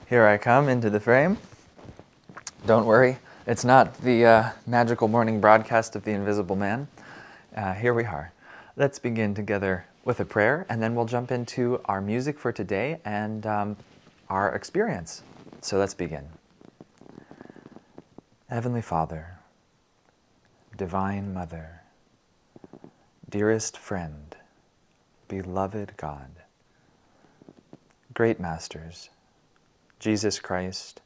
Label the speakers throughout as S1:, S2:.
S1: Here I come into the frame. Don't worry, it's not the magical morning broadcast of the Invisible Man. Here we are. Let's begin together with a prayer, and then we'll jump into our music for today and our experience. So let's begin. Heavenly Father, Divine Mother, dearest friend, beloved God, great masters, Jesus Christ,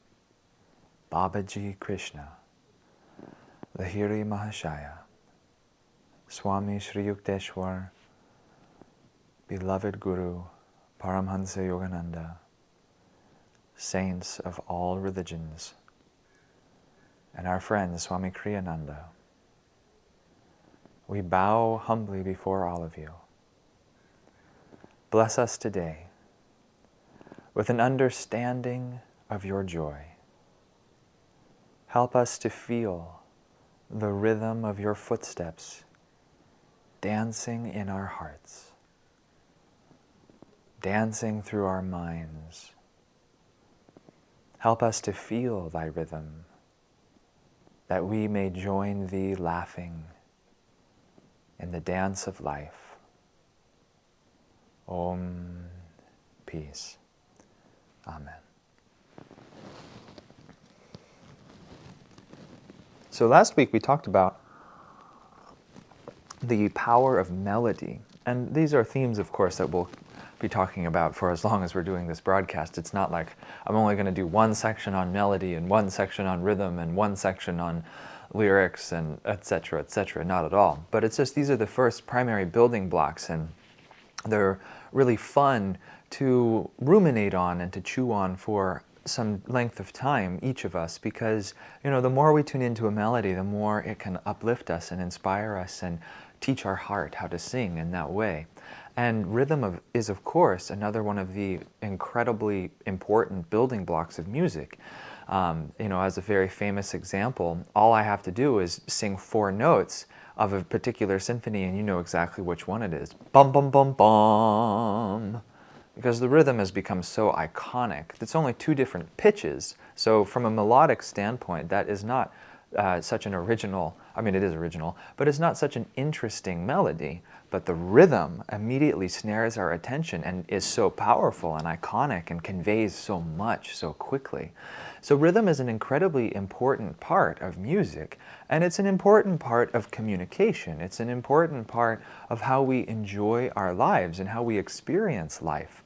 S1: Babaji Krishna, Lahiri Mahashaya, Swami Sri Yukteswar, beloved Guru, Paramhansa Yogananda, saints of all religions, and our friend Swami Kriyananda, we bow humbly before all of you. Bless us today with an understanding of your joy. Help us to feel the rhythm of your footsteps dancing in our hearts, dancing through our minds. Help us to feel thy rhythm, that we may join thee laughing in the dance of life. Om, peace. Amen. So last week we talked about the power of melody. And these are themes, of course, that we'll be talking about for as long as we're doing this broadcast. It's not like I'm only going to do one section on melody and one section on rhythm and one section on lyrics and et cetera, not at all. But it's just these are the first primary building blocks, and they're really fun to ruminate on and to chew on for some length of time, each of us, because the more we tune into a melody, the more it can uplift us and inspire us and teach our heart how to sing in that way. And rhythm is, of course, another one of the incredibly important building blocks of music. As a very famous example, all I have to do is sing 4 notes of a particular symphony and you know exactly which one it is. Bum, bum, bum, bum. Because the rhythm has become so iconic. It's only 2 different pitches. So from a melodic standpoint, that is not such an original, it is original, but it's not such an interesting melody. But the rhythm immediately snares our attention and is so powerful and iconic and conveys so much so quickly. So rhythm is an incredibly important part of music, and it's an important part of communication. It's an important part of how we enjoy our lives and how we experience life.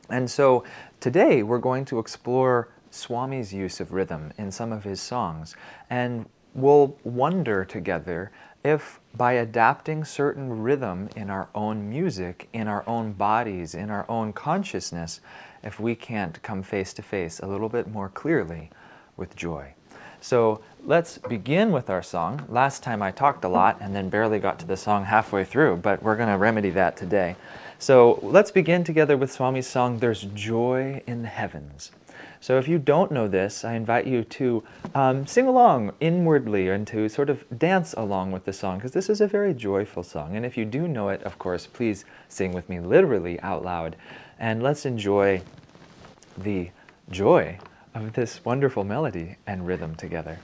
S1: And so today we're going to explore Swami's use of rhythm in some of his songs, and we'll wonder together if by adapting certain rhythm in our own music, in our own bodies, in our own consciousness, if we can't come face to face a little bit more clearly with joy. So let's begin with our song. Last time I talked a lot and then barely got to the song halfway through, but we're going to remedy that today. So let's begin together with Swami's song, There's Joy in the Heavens. So if you don't know this, I invite you to sing along inwardly and to sort of dance along with the song, because this is a very joyful song. And if you do know it, of course, please sing with me literally out loud. And let's enjoy the joy of this wonderful melody and rhythm together.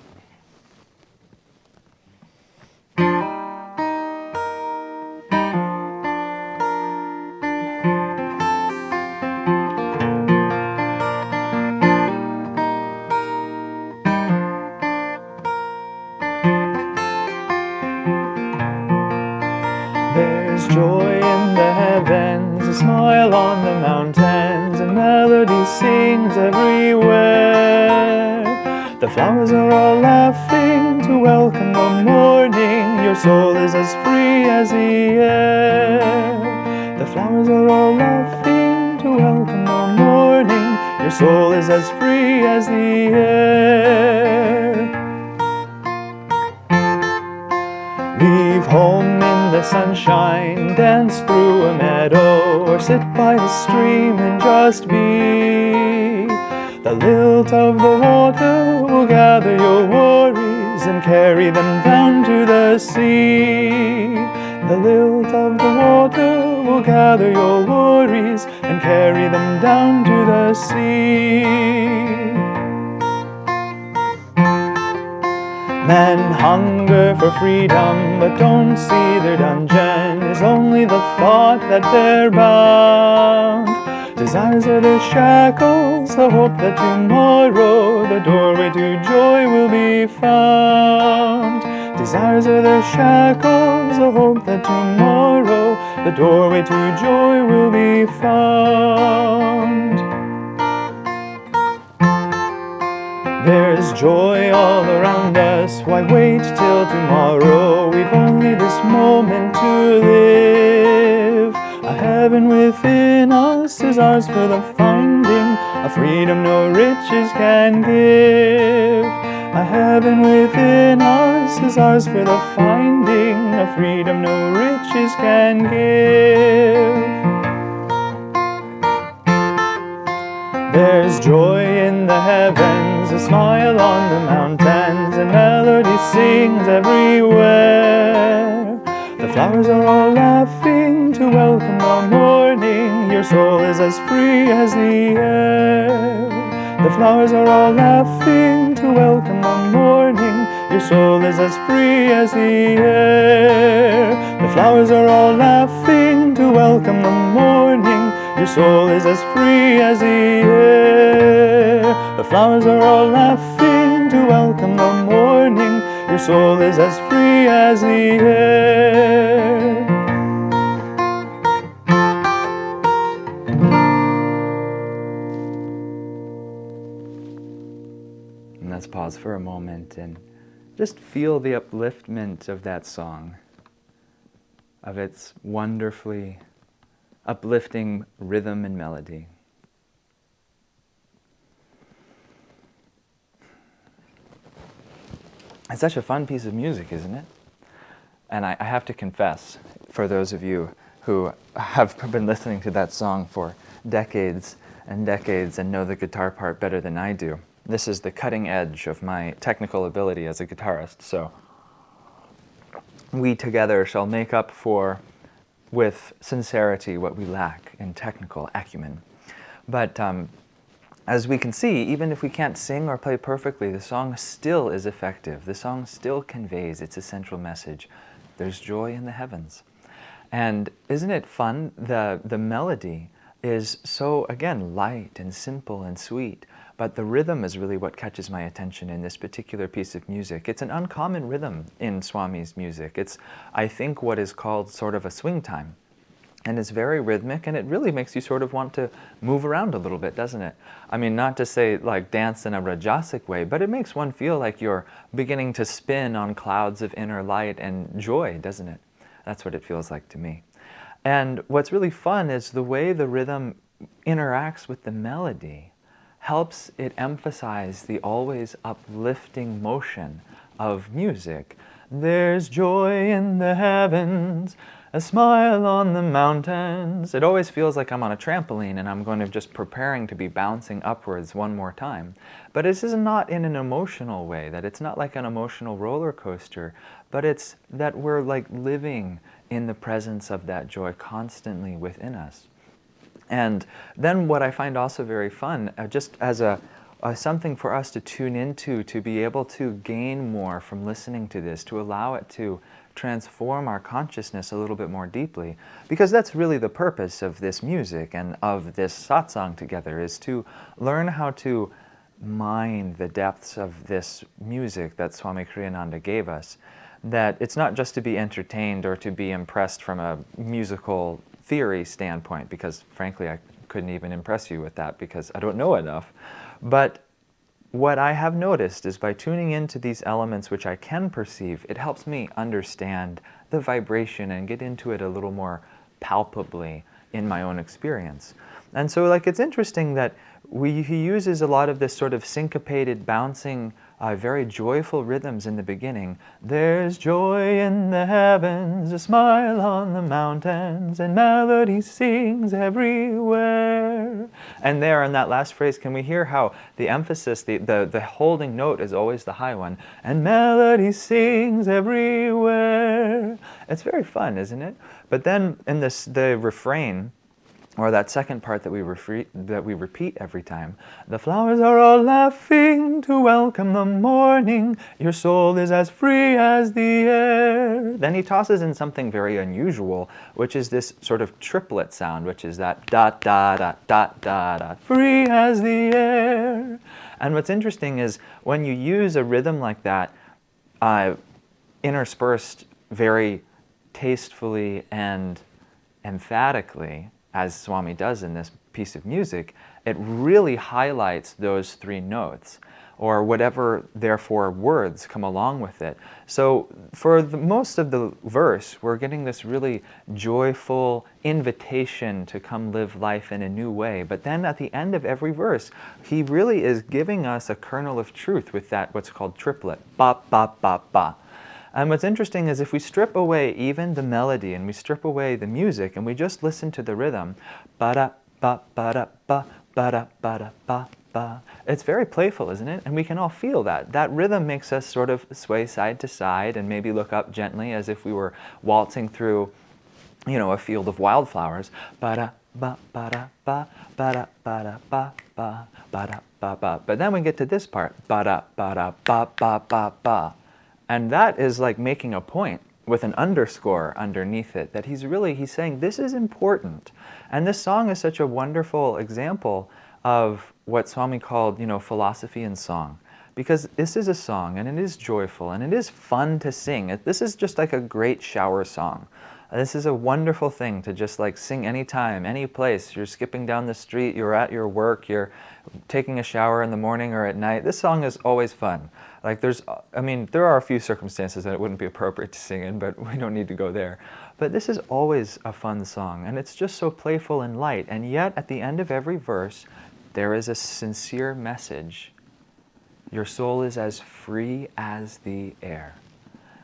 S1: There's joy in the heavens, a smile on the mountains, and melody sings everywhere. The flowers are all laughing to welcome the morning. Your soul is as free as the air. The flowers are all laughing to welcome the morning. Your soul is as free as the air. Leave home in the sunshine, dance through a meadow, or sit by a stream and just be. The lilt of the water will gather your worries and carry them down to the sea. The lilt of the water will gather your worries and carry them down to the sea. Men hunger for freedom, but don't see their dungeon is only the thought that they're bound. Desires are their shackles, the hope that tomorrow the doorway to joy will be found. Desires are their shackles, the hope that tomorrow the doorway to joy will be found. There's joy all around us, why wait till tomorrow? We've only this moment to live. A heaven within us is ours for the finding, a freedom no riches can give. A heaven within us is ours for the finding, a freedom no riches can give. There's joy in the heavens, a smile on the mountains, and melody sings everywhere. The flowers are all laughing to welcome the morning, your soul is as free as the air. The flowers are all laughing to welcome the morning, your soul is as free as the air. The flowers are all laughing to welcome the morning, your soul is as free as the air. The flowers are all laughing to welcome the morning, your soul is as free as the air. And let's pause for a moment and just feel the upliftment of that song, of its wonderfully uplifting rhythm and melody. It's such a fun piece of music, isn't it? And I have to confess, for those of you who have been listening to that song for decades and decades and know the guitar part better than I do, this is the cutting edge of my technical ability as a guitarist. So we together shall make up for, with sincerity, what we lack in technical acumen. But as we can see, even if we can't sing or play perfectly, the song still is effective. The song still conveys its essential message. There's joy in the heavens. And isn't it fun? The melody is so, again, light and simple and sweet, but the rhythm is really what catches my attention in this particular piece of music. It's an uncommon rhythm in Swami's music. It's, I think, what is called sort of a swing time. And it's very rhythmic, and it really makes you sort of want to move around a little bit, doesn't it? I mean, not to say like dance in a rajasic way, but it makes one feel like you're beginning to spin on clouds of inner light and joy, doesn't it? That's what it feels like to me. And what's really fun is the way the rhythm interacts with the melody helps it emphasize the always uplifting motion of music. There's joy in the heavens, a smile on the mountains. It always feels like I'm on a trampoline and I'm going to just preparing to be bouncing upwards one more time. But this is not in an emotional way, that it's not like an emotional roller coaster, but it's that we're like living in the presence of that joy constantly within us. And then what I find also very fun, just as something for us to tune into, to be able to gain more from listening to this, to allow it to transform our consciousness a little bit more deeply, because that's really the purpose of this music and of this satsang together, is to learn how to mine the depths of this music that Swami Kriyananda gave us. That it's not just to be entertained or to be impressed from a musical theory standpoint, because frankly I couldn't even impress you with that because I don't know enough. But what I have noticed is by tuning into these elements which I can perceive, it helps me understand the vibration and get into it a little more palpably in my own experience. And so like it's interesting that he uses a lot of this sort of syncopated, bouncing, very joyful rhythms in the beginning. There's joy in the heavens, a smile on the mountains, and melody sings everywhere. And there in that last phrase, can we hear how the emphasis, the holding note is always the high one, and melody sings everywhere. It's very fun, isn't it? But then in the refrain, Or that second part that we repeat every time. The flowers are all laughing to welcome the morning. Your soul is as free as the air. Then he tosses in something very unusual, which is this sort of triplet sound, which is that dot, dot, dot, dot, dot, dot, free as the air. And what's interesting is when you use a rhythm like that, interspersed very tastefully and emphatically, as Swami does in this piece of music, it really highlights those three notes, or whatever, therefore, words come along with it. So for most of the verse, we're getting this really joyful invitation to come live life in a new way. But then at the end of every verse, he really is giving us a kernel of truth with that, what's called triplet, ba, ba, ba, ba. And what's interesting is if we strip away even the melody and we strip away the music and we just listen to the rhythm, ba-da, ba, ba-da, ba, ba-da, ba-da, ba, ba. It's very playful, isn't it? And we can all feel that. That rhythm makes us sort of sway side to side and maybe look up gently as if we were waltzing through, a field of wildflowers. Ba-da, ba, ba-da, ba, ba-da, ba-da, ba, ba, ba-da, ba, ba. But then we get to this part, ba-da, ba-da, ba, ba, ba, ba. And that is like making a point with an underscore underneath it, that he's saying this is important. And this song is such a wonderful example of what Swami called, philosophy in song. Because this is a song, and it is joyful, and it is fun to sing. This is just like a great shower song. This is a wonderful thing to just like sing anytime, any place. You're skipping down the street, you're at your work, you're taking a shower in the morning or at night. This song is always fun. Like there are a few circumstances that it wouldn't be appropriate to sing in, but we don't need to go there. But this is always a fun song, and it's just so playful and light. And yet, at the end of every verse, there is a sincere message. Your soul is as free as the air.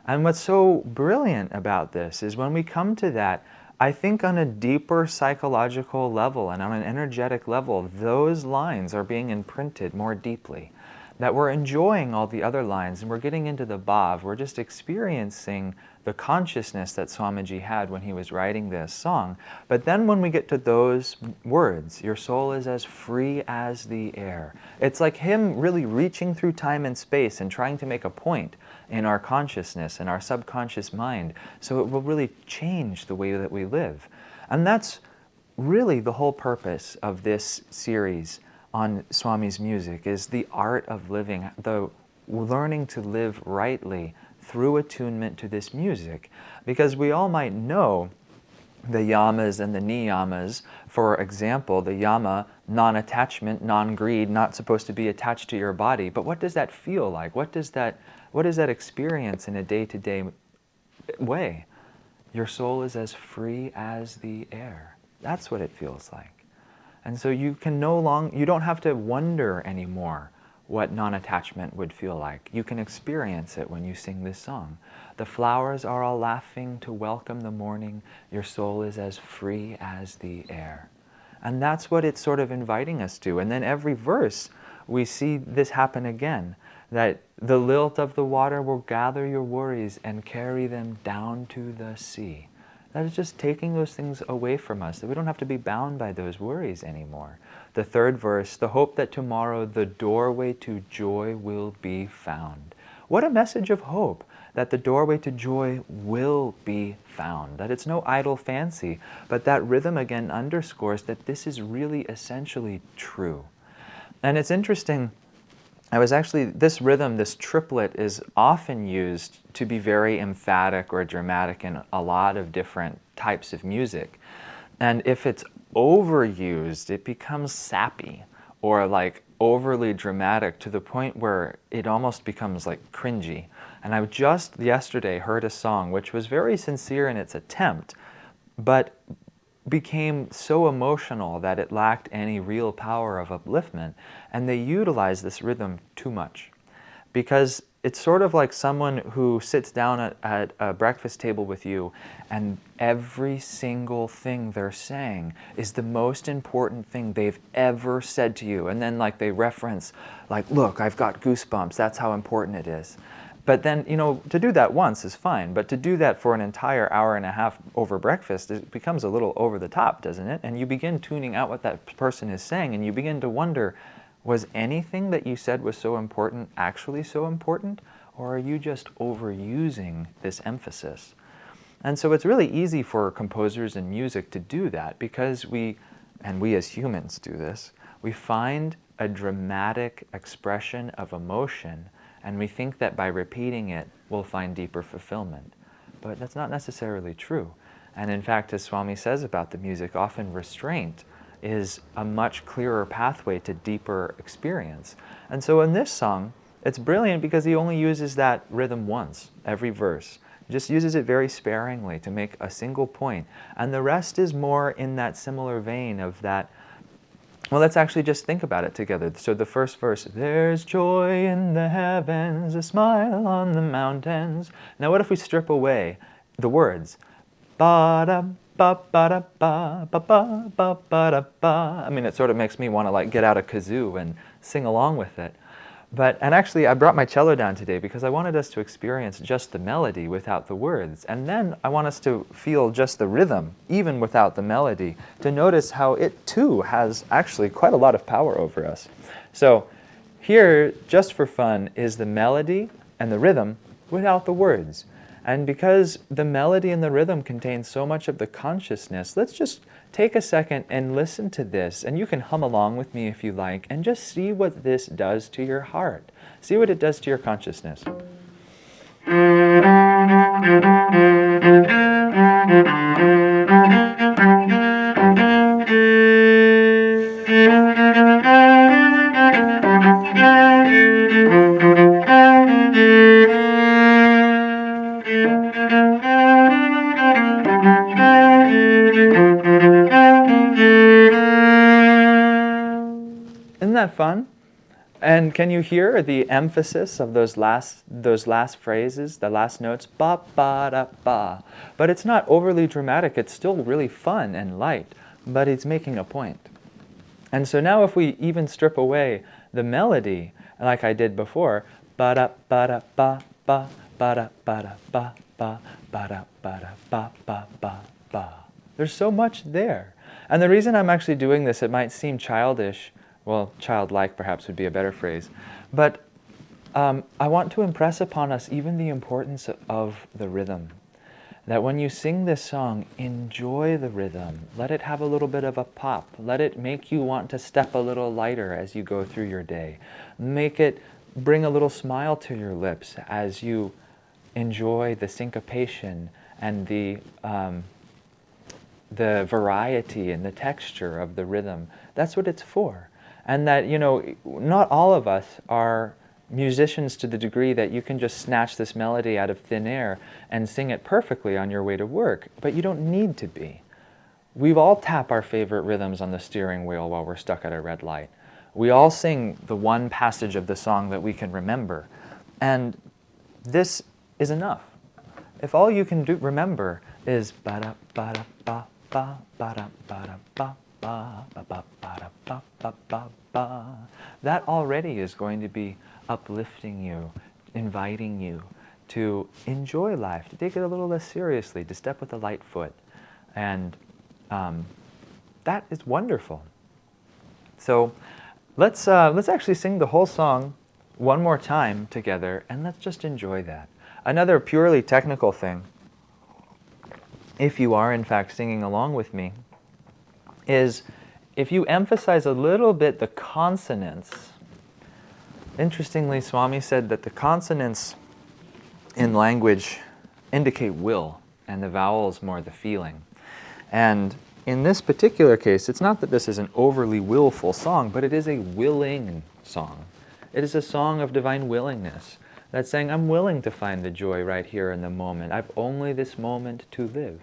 S1: And what's so brilliant about this is when we come to that, I think on a deeper psychological level and on an energetic level, those lines are being imprinted more deeply. That we're enjoying all the other lines and we're getting into the bhav. We're just experiencing the consciousness that Swamiji had when he was writing this song. But then when we get to those words, your soul is as free as the air. It's like him really reaching through time and space and trying to make a point in our consciousness and our subconscious mind so it will really change the way that we live. And that's really the whole purpose of this series on Swami's music, is the art of living, the learning to live rightly through attunement to this music. Because we all might know the yamas and the niyamas. For example, the yama, non-attachment, non-greed, not supposed to be attached to your body. But what does that feel like? What is that experience in a day-to-day way? Your soul is as free as the air. That's what it feels like. And so you don't have to wonder anymore what non-attachment would feel like. You can experience it when you sing this song. The flowers are all laughing to welcome the morning. Your soul is as free as the air. And that's what it's sort of inviting us to. And then every verse, we see this happen again, that the lilt of the water will gather your worries and carry them down to the sea. That is just taking those things away from us, that we don't have to be bound by those worries anymore. The third verse, the hope that tomorrow the doorway to joy will be found. What a message of hope, that the doorway to joy will be found, that it's no idle fancy, but that rhythm again underscores that this is really essentially true. And it's interesting, this rhythm, this triplet, is often used to be very emphatic or dramatic in a lot of different types of music. And if it's overused, it becomes sappy or like overly dramatic to the point where it almost becomes like cringy. And I just yesterday heard a song which was very sincere in its attempt, but became so emotional that it lacked any real power of upliftment, and they utilized this rhythm too much. Because it's sort of like someone who sits down at a breakfast table with you and every single thing they're saying is the most important thing they've ever said to you. And then like they reference, like, look, I've got goosebumps, that's how important it is. But then, to do that once is fine, but to do that for an entire hour and a half over breakfast, it becomes a little over the top, doesn't it? And you begin tuning out what that person is saying, and you begin to wonder, was anything that you said was so important actually so important? Or are you just overusing this emphasis? And so it's really easy for composers and music to do that because we as humans do this, we find a dramatic expression of emotion and we think that by repeating it, we'll find deeper fulfillment. But that's not necessarily true. And in fact, as Swami says about the music, often restraint is a much clearer pathway to deeper experience. And so in this song, it's brilliant because he only uses that rhythm once, every verse. He just uses it very sparingly to make a single point. And the rest is more in that similar vein of that. Well, let's actually just think about it together. So the first verse, there's joy in the heavens, a smile on the mountains. Now what if we strip away the words? Ba-da, ba-ba-da, ba, ba-ba, ba-ba-da, ba. I mean, it sort of makes me want to get out a kazoo and sing along with it. And actually, I brought my cello down today because I wanted us to experience just the melody without the words. And then I want us to feel just the rhythm, even without the melody, to notice how it too has actually quite a lot of power over us. So here, just for fun, is the melody and the rhythm without the words. And because the melody and the rhythm contain so much of the consciousness, let's just take a second and listen to this. And you can hum along with me if you like, and just see what this does to your heart. See what it does to your consciousness. Isn't that fun? And can you hear the emphasis of those last phrases, the last notes? Ba, ba, da, ba. But it's not overly dramatic. It's still really fun and light, but it's making a point. And so now if we even strip away the melody, like I did before, ba, da, ba, ba, ba, ba, da, ba, ba, ba, ba, ba, ba, ba, ba. There's so much there. And the reason I'm actually doing this, it might seem childish, well, childlike perhaps would be a better phrase, but I want to impress upon us even the importance of the rhythm. That when you sing this song, enjoy the rhythm. Let it have a little bit of a pop. Let it make you want to step a little lighter as you go through your day. Make it bring a little smile to your lips as you enjoy the syncopation and the variety and the texture of the rhythm. That's what it's for. And that, not all of us are musicians to the degree that you can just snatch this melody out of thin air and sing it perfectly on your way to work, but you don't need to be. We all tap our favorite rhythms on the steering wheel while we're stuck at a red light. We all sing the one passage of the song that we can remember, and this is enough. If all you can remember is ba-da, ba-da, ba, ba, ba-da, ba-da, ba, ba, ba, ba, ba, ba, ba, ba, ba. That already is going to be uplifting you, inviting you to enjoy life, to take it a little less seriously, to step with a light foot. And that is wonderful. So let's actually sing the whole song one more time together, and let's just enjoy that. Another purely technical thing, if you are in fact singing along with me, is if you emphasize a little bit the consonants. Interestingly, Swami said that the consonants in language indicate will, and the vowels more the feeling. And in this particular case, it's not that this is an overly willful song, but it is a willing song. It is a song of divine willingness. That's saying, I'm willing to find the joy right here in the moment. I've only this moment to live.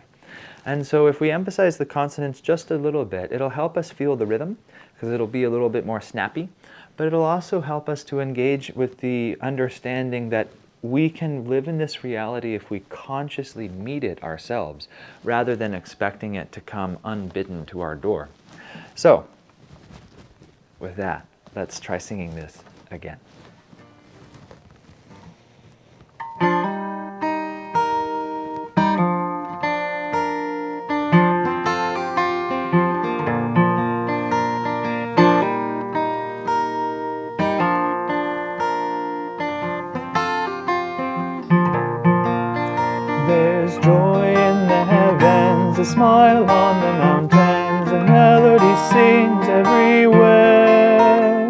S1: And so if we emphasize the consonants just a little bit, it'll help us feel the rhythm, because it'll be a little bit more snappy, but it'll also help us to engage with the understanding that we can live in this reality if we consciously meet it ourselves, rather than expecting it to come unbidden to our door. So, with that, let's try singing this again. a smile on the mountains, and melody sings everywhere.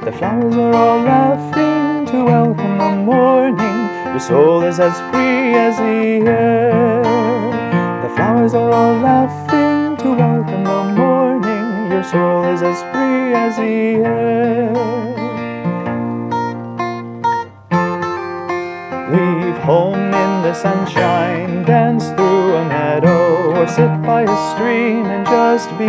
S1: The flowers are all laughing to welcome the morning. Your soul is as free as the air. The flowers are all laughing to welcome the morning. Your soul is as free as the air. Leave home in the sunshine, dance through a meadow, or sit by a stream and just be.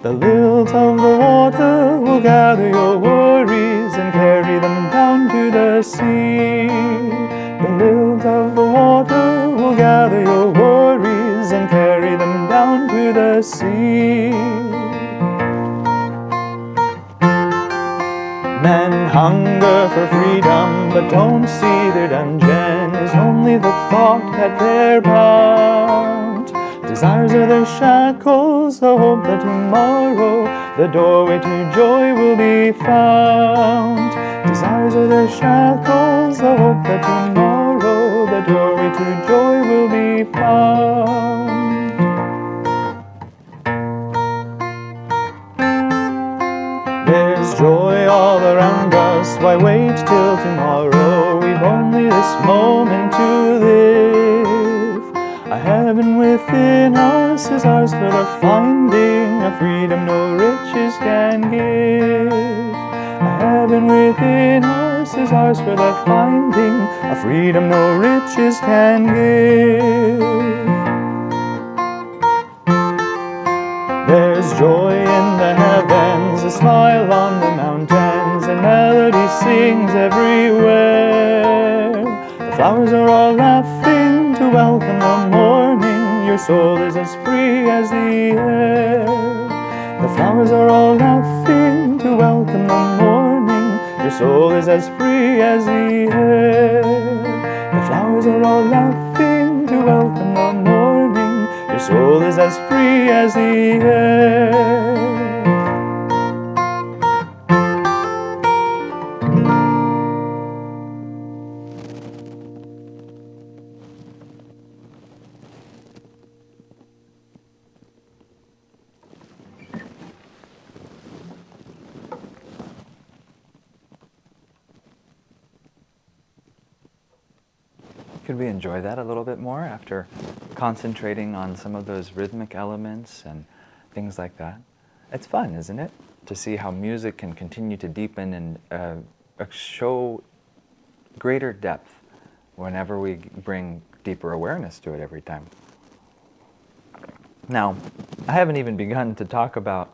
S1: The lilt of the water will gather your worries and carry them down to the sea. The lilt of the water will gather your worries and carry them down to the sea. Men hunger for freedom, but don't see their dungeon is only the thought that they're bound. Desires are their shackles, the hope that tomorrow the doorway to joy will be found. Desires are their shackles, the hope that tomorrow the doorway to joy will be found. There's joy all around us, why wait till tomorrow? We've only this moment to live. A heaven within us is ours for the finding, a freedom no riches can give. A heaven within us is ours for the finding, a freedom no riches can give. There's joy in the heavens, a smile on the mountains, and melody sings everywhere. The flowers are all laughing to welcome the morning. Your soul is as free as the air. The flowers are all laughing to welcome the morning. Your soul is as free as the air. The flowers are all laughing to welcome the morning. Your soul is as free as the air. Could we enjoy that a little bit more after concentrating on some of those rhythmic elements and things like that? It's fun, isn't it? To see how music can continue to deepen and show greater depth whenever we bring deeper awareness to it every time. Now, I haven't even begun to talk about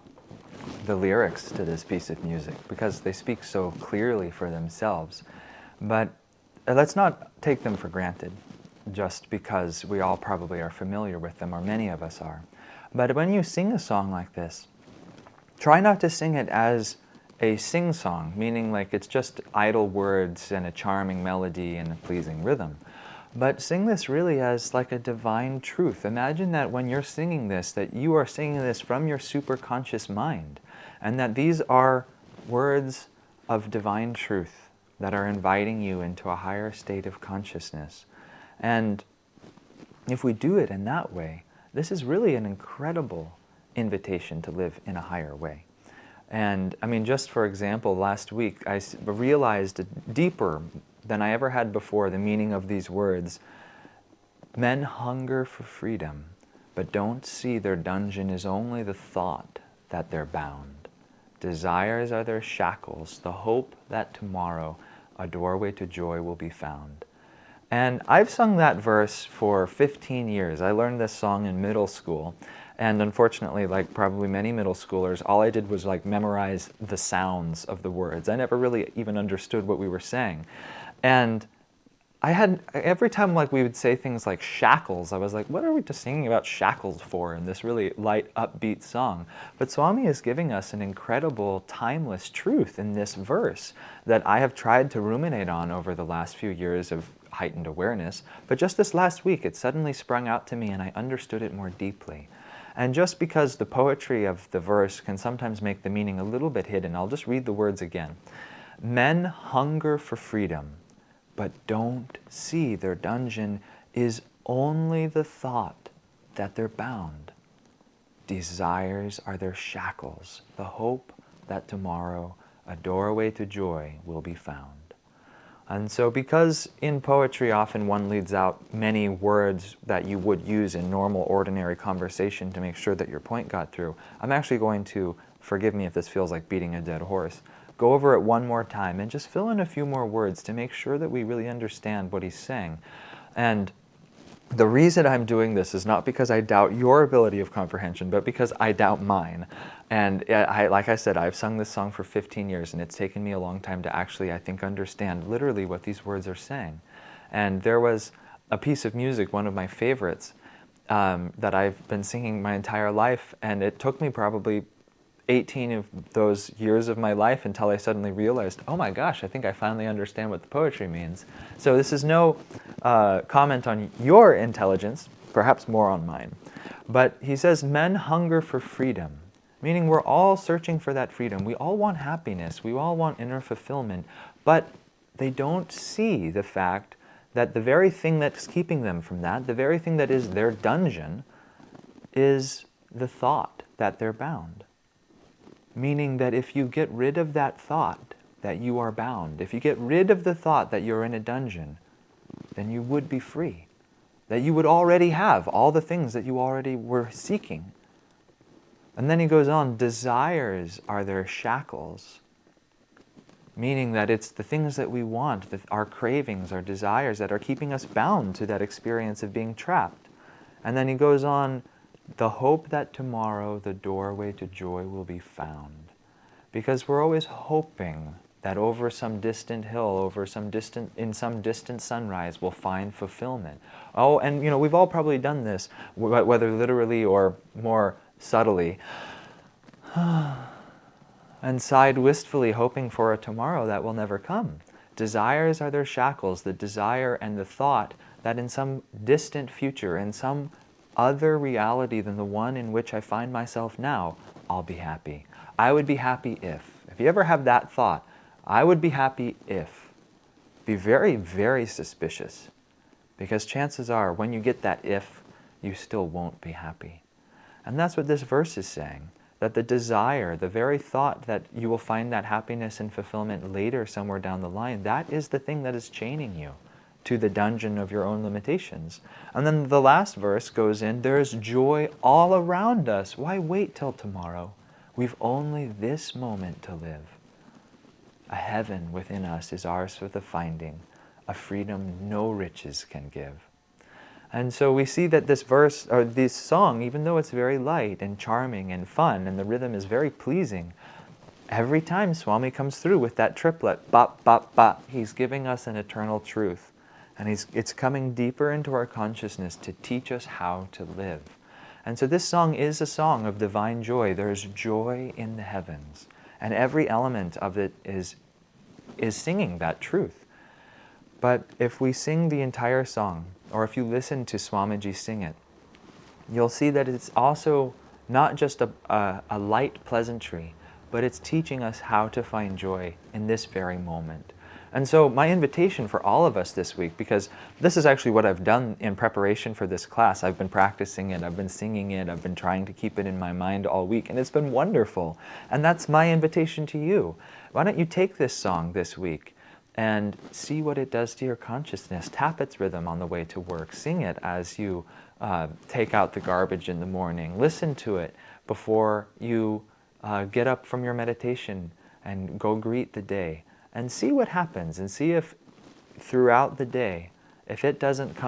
S1: the lyrics to this piece of music because they speak so clearly for themselves. But let's not take them for granted just because we all probably are familiar with them, or many of us are. But when you sing a song like this, try not to sing it as a sing-song, meaning like it's just idle words and a charming melody and a pleasing rhythm. But sing this really as like a divine truth. Imagine that when you're singing this, that you are singing this from your superconscious mind, and that these are words of divine truth that are inviting you into a higher state of consciousness. And if we do it in that way, this is really an incredible invitation to live in a higher way. And I mean, just for example, last week I realized deeper than I ever had before the meaning of these words. Men hunger for freedom, but don't see their dungeon is only the thought that they're bound. Desires are their shackles, the hope that tomorrow a doorway to joy will be found. And I've sung that verse for 15 years. I learned this song in middle school. And unfortunately, like probably many middle schoolers, all I did was like memorize the sounds of the words. I never really even understood what we were saying. And I had, every time like we would say things like shackles, I was like, what are we just singing about shackles for in this really light, upbeat song? But Swami is giving us an incredible, timeless truth in this verse that I have tried to ruminate on over the last few years of heightened awareness. But just this last week, it suddenly sprung out to me and I understood it more deeply. And just because the poetry of the verse can sometimes make the meaning a little bit hidden, I'll just read the words again. Men hunger for freedom, but don't see their dungeon is only the thought that they're bound. Desires are their shackles, the hope that tomorrow a doorway to joy will be found. And so because in poetry often one leaves out many words that you would use in normal, ordinary conversation to make sure that your point got through, I'm actually going to, forgive me if this feels like beating a dead horse, go over it one more time and just fill in a few more words to make sure that we really understand what he's saying. And the reason I'm doing this is not because I doubt your ability of comprehension, but because I doubt mine. And like I said, I've sung this song for 15 years, and it's taken me a long time to actually, I think, understand literally what these words are saying. And there was a piece of music, one of my favorites, that I've been singing my entire life, and it took me probably 18 of those years of my life until I suddenly realized, oh my gosh, I think I finally understand what the poetry means. So this is no comment on your intelligence, perhaps more on mine. But he says, men hunger for freedom, meaning we're all searching for that freedom. We all want happiness. We all want inner fulfillment. But they don't see the fact that the very thing that's keeping them from that, the very thing that is their dungeon, is the thought that they're bound. Meaning that if you get rid of that thought that you are bound, if you get rid of the thought that you're in a dungeon, then you would be free. That you would already have all the things that you already were seeking. And then he goes on, desires are their shackles. Meaning that it's the things that we want, our cravings, our desires that are keeping us bound to that experience of being trapped. And then he goes on, the hope that tomorrow the doorway to joy will be found. Because we're always hoping that over some distant hill, in some distant sunrise, we'll find fulfillment. Oh, and we've all probably done this, whether literally or more subtly, and sighed wistfully, hoping for a tomorrow that will never come. Desires are their shackles, the desire and the thought that in some distant future, in some other reality than the one in which I find myself now, I'll be happy. I would be happy if. If you ever have that thought, I would be happy if. Be very, very suspicious. Because chances are, when you get that if, you still won't be happy. And that's what this verse is saying. That the desire, the very thought that you will find that happiness and fulfillment later somewhere down the line, that is the thing that is chaining you to the dungeon of your own limitations. And then the last verse goes in, there's joy all around us. Why wait till tomorrow? We've only this moment to live. A heaven within us is ours for the finding, a freedom no riches can give. And so we see that this verse, or this song, even though it's very light and charming and fun, and the rhythm is very pleasing, every time Swami comes through with that triplet, bop, bop, bop, he's giving us an eternal truth. And it's coming deeper into our consciousness to teach us how to live. And so this song is a song of divine joy. There's joy in the heavens. And every element of it is singing that truth. But if we sing the entire song, or if you listen to Swamiji sing it, you'll see that it's also not just a light pleasantry, but it's teaching us how to find joy in this very moment. And so my invitation for all of us this week, because this is actually what I've done in preparation for this class. I've been practicing it, I've been singing it, I've been trying to keep it in my mind all week, and it's been wonderful. And that's my invitation to you. Why don't you take this song this week and see what it does to your consciousness. Tap its rhythm on the way to work. Sing it as you take out the garbage in the morning. Listen to it before you get up from your meditation and go greet the day. And see what happens, and see if throughout the day, if it doesn't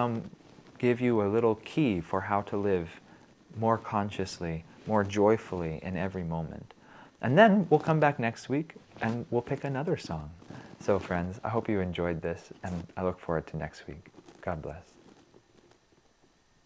S1: give you a little key for how to live more consciously, more joyfully in every moment. And then we'll come back next week and we'll pick another song. So friends, I hope you enjoyed this, and I look forward to next week. God bless.